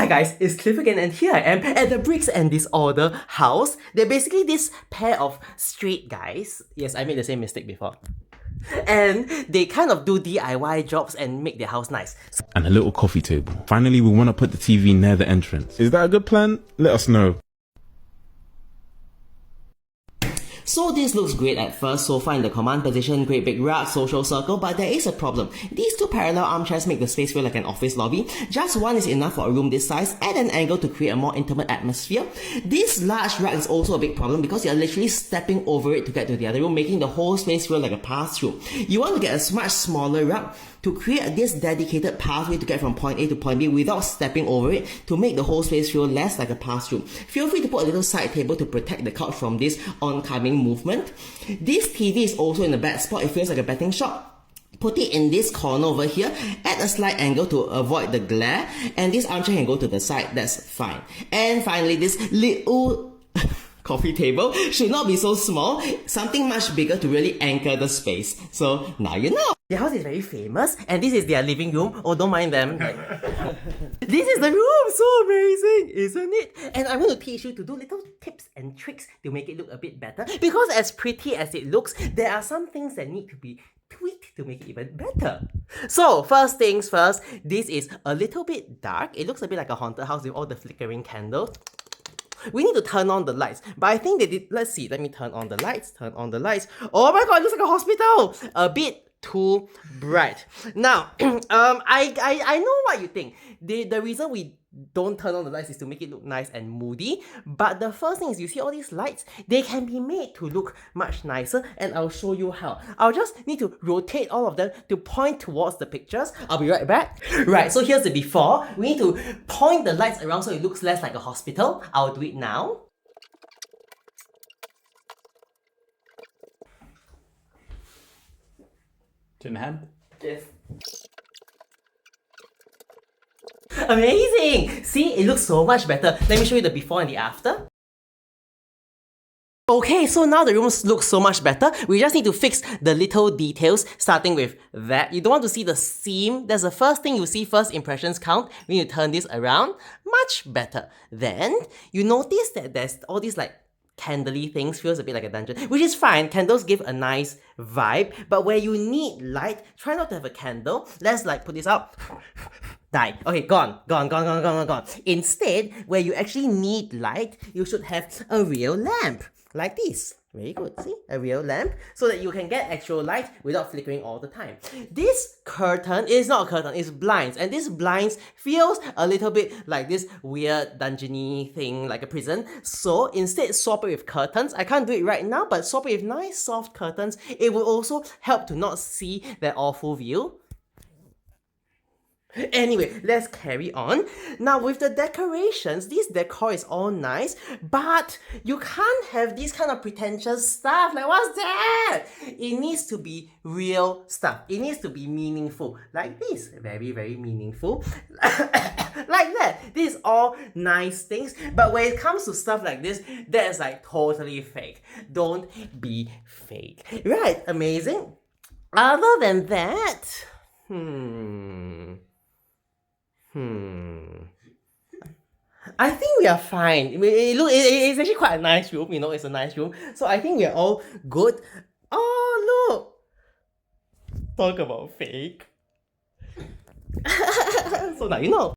Hi guys, it's Cliff again, and here I am at the Bricks and Disorder house. They're basically this pair of straight guys. Yes, I made the same mistake before. And they kind of do DIY jobs and make their house nice. And a little coffee table. Finally, we want to put the TV near the entrance. Is that a good plan? Let us know. So this looks great at first, sofa in the command position, great big rug, social circle, but there is a problem. These two parallel armchairs make the space feel like an office lobby. Just one is enough for a room this size at an angle to create a more intimate atmosphere. This large rug is also a big problem because you're literally stepping over it to get to the other room, making the whole space feel like a pass-through. You want to get a much smaller rug to create this dedicated pathway to get from point A to point B without stepping over it, to make the whole space feel less like a pass-through. Feel free to put a little side table to protect the couch from this oncoming movement. This TV is also in a bad spot. It feels like a betting shop. Put it in this corner over here at a slight angle to avoid the glare, and this armchair can go to the side. That's fine. And finally, this little coffee table should not be so small, something much bigger to really anchor the space. So now you know. Their house is very famous, and this is their living room. Oh, don't mind them. This is the room! So amazing, isn't it? And I'm going to teach you to do little tips and tricks to make it look a bit better. Because as pretty as it looks, there are some things that need to be tweaked to make it even better. So, first things first, this is a little bit dark. It looks a bit like a haunted house with all the flickering candles. We need to turn on the lights, but I think they did. Let's see, let me turn on the lights, Oh my god, it looks like a hospital! A bit too bright. Now, I know what you think. The reason we don't turn on the lights is to make it look nice and moody, but the first thing is, you see all these lights, they can be made to look much nicer, and I'll show you how. I'll just need to rotate all of them to point towards the pictures. I'll be right back. Right, so here's the before. We need to point the lights around so it looks less like a hospital. I'll do it now. Turn the hand. Yes. Amazing! See, it looks so much better. Let me show you the before and the after. Okay, so now the room looks so much better. We just need to fix the little details, starting with that. You don't want to see the seam. That's the first thing you see. First impressions count. We need to turn this around. Much better. Then, you notice that there's all these like candly things, feels a bit like a dungeon, which is fine. Candles give a nice vibe, but where you need light, try not to have a candle. Let's like put this up. Die. Okay, gone. Instead, where you actually need light, you should have a real lamp. Like this. Very good. See? A real lamp. So that you can get actual light without flickering all the time. This curtain is not a curtain, it's blinds. And this blinds feels a little bit like this weird dungeon-y thing, like a prison. So instead, swap it with curtains. I can't do it right now, but swap it with nice soft curtains. It will also help to not see that awful view. Anyway, let's carry on. Now with the decorations, this decor is all nice, but you can't have this kind of pretentious stuff. Like, what's that? It needs to be real stuff. It needs to be meaningful. Like this. Very, very meaningful. Like that. This is all nice things, but when it comes to stuff like this, that is like totally fake. Don't be fake. Right, amazing. Other than that, I think we are fine. It's actually quite a nice room, you know, it's a nice room. So I think we are all good. Oh, look! Talk about fake. So now you know.